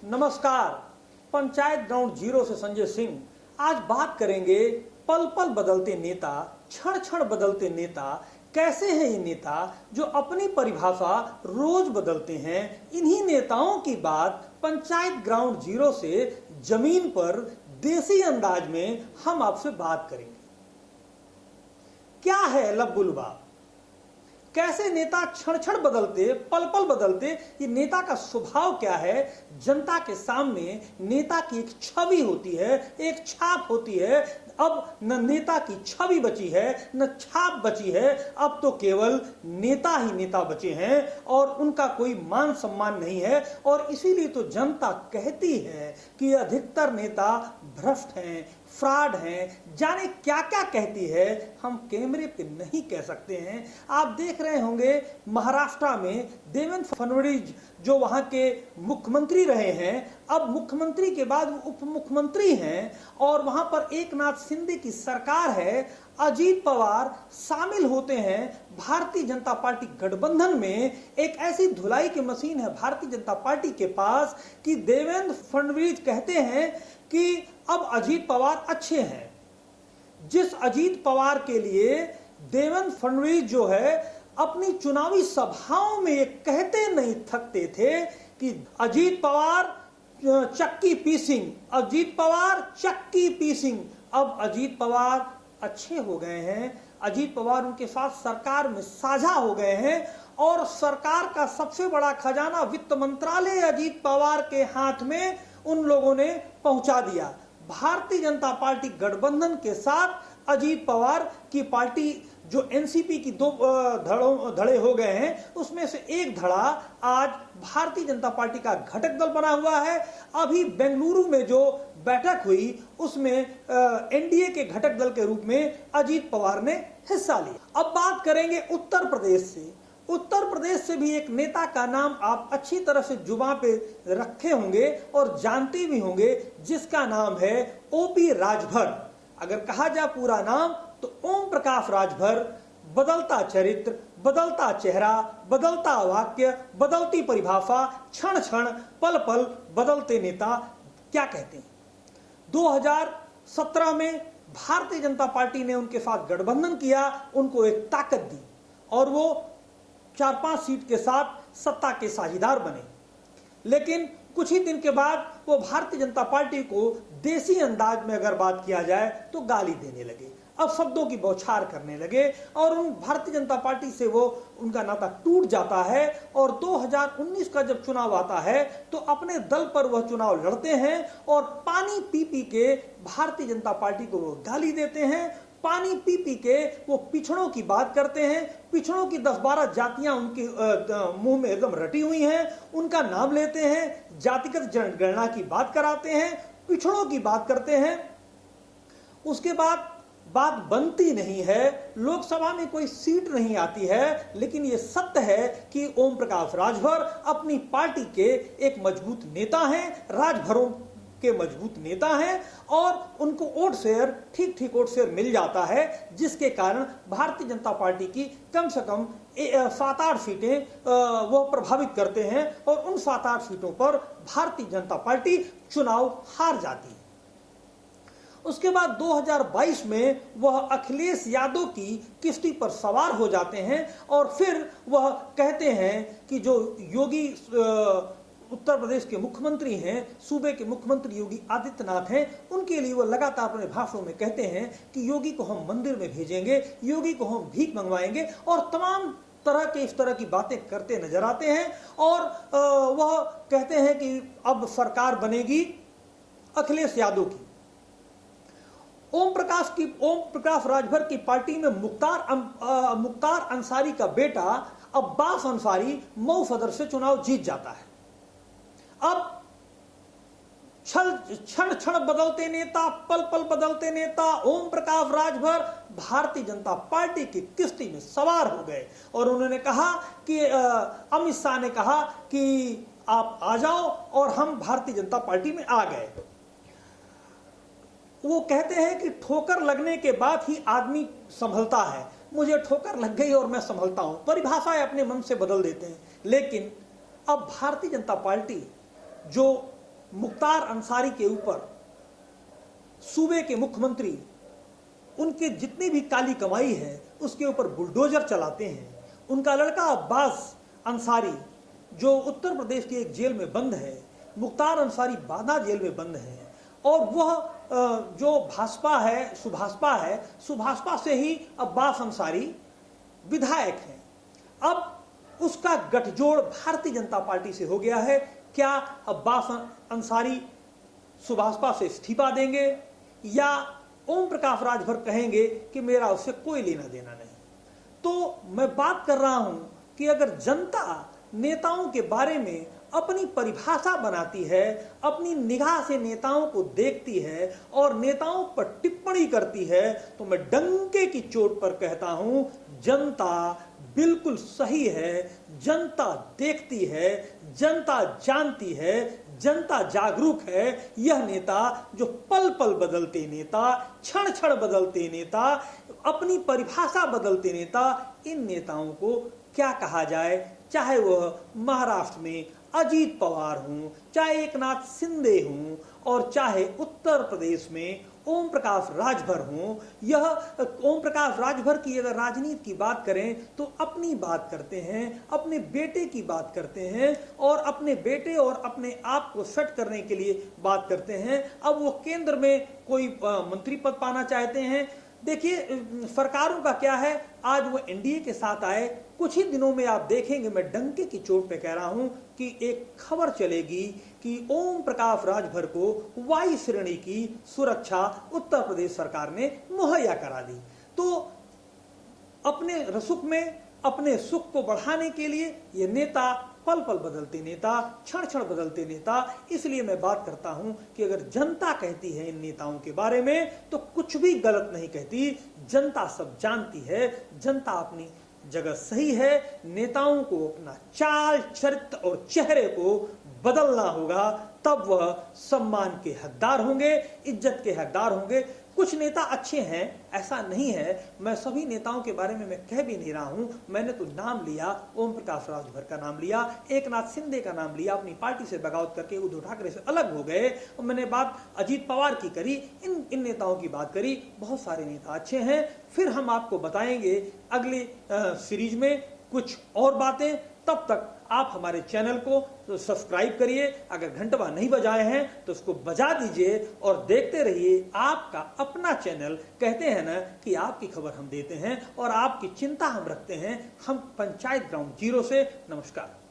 नमस्कार। Panchayat ground zero से संजय सिंह। आज बात करेंगे पल पल बदलते नेता, क्षण क्षण बदलते नेता। कैसे हैं ये नेता जो अपनी परिभाषा रोज बदलते हैं। इन्हीं नेताओं की बात पंचायत ग्राउंड जीरो से जमीन पर देसी अंदाज में हम आपसे बात करेंगे। क्या है लब्बू लुबाब, कैसे नेता क्षण क्षण बदलते, पल पल बदलते, ये नेता का स्वभाव क्या है। जनता के सामने नेता की एक छवि होती है, एक छाप होती है। अब न नेता की छवि बची है न छाप बची है, अब तो केवल नेता ही नेता बचे हैं और उनका कोई मान सम्मान नहीं है। और इसीलिए तो जनता कहती है कि अधिकतर नेता भ्रष्ट हैं, फ्रॉड हैं, जाने क्या क्या कहती है। हम कैमरे पे नहीं कह सकते हैं। आप देख रहे होंगे महाराष्ट्र में देवेंद्र फडणवीस जो वहां के मुख्यमंत्री रहे हैं, अब मुख्यमंत्री के बाद उप मुख्यमंत्री हैं और वहां पर एकनाथ शिंदे की सरकार है। अजीत पवार शामिल होते हैं भारतीय जनता पार्टी गठबंधन में। एक ऐसी धुलाई की मशीन है भारतीय जनता पार्टी के पास कि देवेंद्र फडणवीस कहते हैं कि अब अजीत पवार अच्छे हैं। जिस अजीत पवार के लिए देवेंद्र फडणवीस जो है अपनी चुनावी सभाओं में ये कहते नहीं थकते थे कि अजीत पवार चक्की पीसिंग, अजीत पवार चक्की पीसिंग। अब अजीत पवार अच्छे हो गए हैं, अजीत पवार उनके साथ सरकार में साझा हो गए हैं और सरकार का सबसे बड़ा खजाना वित्त मंत्रालय अजीत पवार के हाथ में उन लोगों ने पहुंचा दिया। भारतीय जनता पार्टी गठबंधन के साथ अजीत पवार की पार्टी जो एनसीपी की दो धड़े हो गए हैं, उसमें से एक धड़ा आज भारतीय जनता पार्टी का घटक दल बना हुआ है। अभी बेंगलुरु में जो बैठक हुई उसमें एनडीए के घटक दल के रूप में अजीत पवार ने हिस्सा लिया। अब बात करेंगे उत्तर प्रदेश से। उत्तर प्रदेश से भी एक नेता का नाम आप अच्छी तरह से जुबान पे रखे होंगे और जानते भी होंगे, जिसका नाम है ओपी राजभर। अगर कहा जाए पूरा नाम तो ओम प्रकाश राजभर। बदलता चरित्र, बदलता चेहरा, बदलता वाक्य, बदलती परिभाषा, क्षण क्षण पल पल बदलते नेता। क्या कहते हैं। 2017 में भारतीय जनता पार्टी ने उनके साथ गठबंधन किया, उनको एक ताकत दी और वो 4-5 सीट के साथ सत्ता के साझीदार बने। लेकिन कुछ ही दिन के बाद वो भारतीय जनता पार्टी को देसी अंदाज में अगर बात किया जाए तो गाली देने लगे, अब शब्दों की बौछार करने लगे और उन भारतीय जनता पार्टी से वो उनका नाता टूट जाता है। और 2019 का जब चुनाव आता है तो अपने दल पर वह चुनाव लड़ते हैं और पानी पी पी के भारतीय जनता पार्टी को वो गाली देते हैं। पानी पी पी के वो पिछड़ों की बात करते हैं। पिछड़ों की 10-12 जातियां उनके मुंह में एकदम रटी हुई हैं, उनका नाम लेते हैं, जातिगत जनगणना की बात कराते हैं, पिछड़ों की बात करते हैं। उसके बाद बात बनती नहीं है, लोकसभा में कोई सीट नहीं आती है। लेकिन ये सत्य है कि ओम प्रकाश राजभर अपनी पार्टी के एक मजबूत नेता हैं, राजभरों के मजबूत नेता हैं और उनको वोट शेयर, ठीक ठीक वोट शेयर मिल जाता है, जिसके कारण भारतीय जनता पार्टी की कम से कम 7-8 सीटें वो प्रभावित करते हैं और उन 7-8 सीटों पर भारतीय जनता पार्टी चुनाव हार जाती है। उसके बाद 2022 में वह अखिलेश यादव की किश्ती पर सवार हो जाते हैं और फिर वह कहते हैं कि जो योगी उत्तर प्रदेश के मुख्यमंत्री हैं, सूबे के मुख्यमंत्री योगी आदित्यनाथ हैं, उनके लिए वो लगातार अपने भाषणों में कहते हैं कि योगी को हम मंदिर में भेजेंगे, योगी को हम भीख मंगवाएंगे और तमाम तरह के इस तरह की बातें करते नजर आते हैं। और वह कहते हैं कि अब सरकार बनेगी अखिलेश यादव की। ओम प्रकाश राजभर की पार्टी में मुख्तार अंसारी का बेटा अब्बास अंसारी मऊ सदर से चुनाव जीत जाता है। अब क्षण क्षण बदलते नेता, पल पल बदलते नेता ओम प्रकाश राजभर भारतीय जनता पार्टी की किश्ती में सवार हो गए और उन्होंने कहा कि अमित शाह ने कहा कि आप आ जाओ और हम भारतीय जनता पार्टी में आ गए। वो कहते हैं कि ठोकर लगने के बाद ही आदमी संभलता है। मुझे ठोकर लग गई और मैं संभलता हूं, परिभाषाएं अपने मन से बदल देते हैं। लेकिन अब भारतीय जनता पार्टी जो मुख्तार अंसारी के ऊपर सूबे के मुख्यमंत्री उनके जितनी भी काली कमाई है उसके ऊपर बुलडोजर चलाते हैं। उनका लड़का अब्बास अंसारी जो उत्तर प्रदेश की एक जेल में बंद है, मुख्तार अंसारी बांदा जेल में बंद है, और वह जो भाजपा है, सुभाषपा से ही अब्बास अंसारी विधायक हैं। अब उसका गठजोड़ भारतीय जनता पार्टी से हो गया है। क्या अब्बास अंसारी सुभाषपा से इस्तीफा देंगे या ओम प्रकाश राजभर कहेंगे कि मेरा उससे कोई लेना देना नहीं? तो मैं बात कर रहा हूं कि अगर जनता नेताओं के बारे में अपनी परिभाषा बनाती है, अपनी निगाह से नेताओं को देखती है और नेताओं पर टिप्पणी करती है, तो मैं डंके की चोट पर कहता हूं जनता बिल्कुल सही है, जनता देखती है, जनता जानती है, जनता जागरूक है। यह नेता जो पल पल बदलते नेता, क्षण क्षण बदलते नेता, अपनी परिभाषा बदलते नेता, इन नेताओं को क्या कहा जाए? चाहे वह महाराष्ट्र में अजीत पवार हूं, चाहे एकनाथ शिंदे हूं, और चाहे उत्तर प्रदेश में ओम प्रकाश राजभर हूं। यह ओम प्रकाश राजभर की अगर राजनीति की बात करें तो अपनी बात करते हैं, अपने बेटे की बात करते हैं और अपने बेटे और अपने आप को सेट करने के लिए बात करते हैं। अब वो केंद्र में कोई मंत्री पद पाना चाहते हैं। देखिए सरकारों का क्या है, आज वो एनडीए के साथ आए, कुछ ही दिनों में आप देखेंगे, मैं डंके की चोट पे कह रहा हूं कि एक खबर चलेगी कि ओम प्रकाश राजभर को वायु श्रेणी की सुरक्षा उत्तर प्रदेश सरकार ने मुहैया करा दी। तो अपने रसुख में अपने सुख को बढ़ाने के लिए ये नेता पल पल बदलते नेता, क्षण क्षण बदलते नेता। इसलिए मैं बात करता हूं कि अगर जनता कहती है इन नेताओं के बारे में तो कुछ भी गलत नहीं कहती। जनता सब जानती है, जनता अपनी जगह सही है। नेताओं को अपना चाल, चरित्र और चेहरे को बदलना होगा, तब वह सम्मान के हकदार होंगे, इज्जत के हकदार होंगे। कुछ नेता अच्छे हैं, ऐसा नहीं है, मैं सभी नेताओं के बारे में मैं कह भी नहीं रहा हूं। मैंने तो नाम लिया, ओम प्रकाश राजभर का नाम लिया, एकनाथ शिंदे का नाम लिया, अपनी पार्टी से बगावत करके उद्धव ठाकरे से अलग हो गए, और मैंने बात अजीत पवार की करी, इन नेताओं की बात करी। बहुत सारे नेता अच्छे हैं। फिर हम आपको बताएंगे अगले सीरीज में कुछ और बातें। तब तक आप हमारे चैनल को सब्सक्राइब करिए, अगर घंटवा नहीं बजाए हैं तो उसको बजा दीजिए और देखते रहिए आपका अपना चैनल। कहते हैं ना कि आपकी खबर हम देते हैं और आपकी चिंता हम रखते हैं। हम पंचायत ग्राउंड जीरो से। नमस्कार।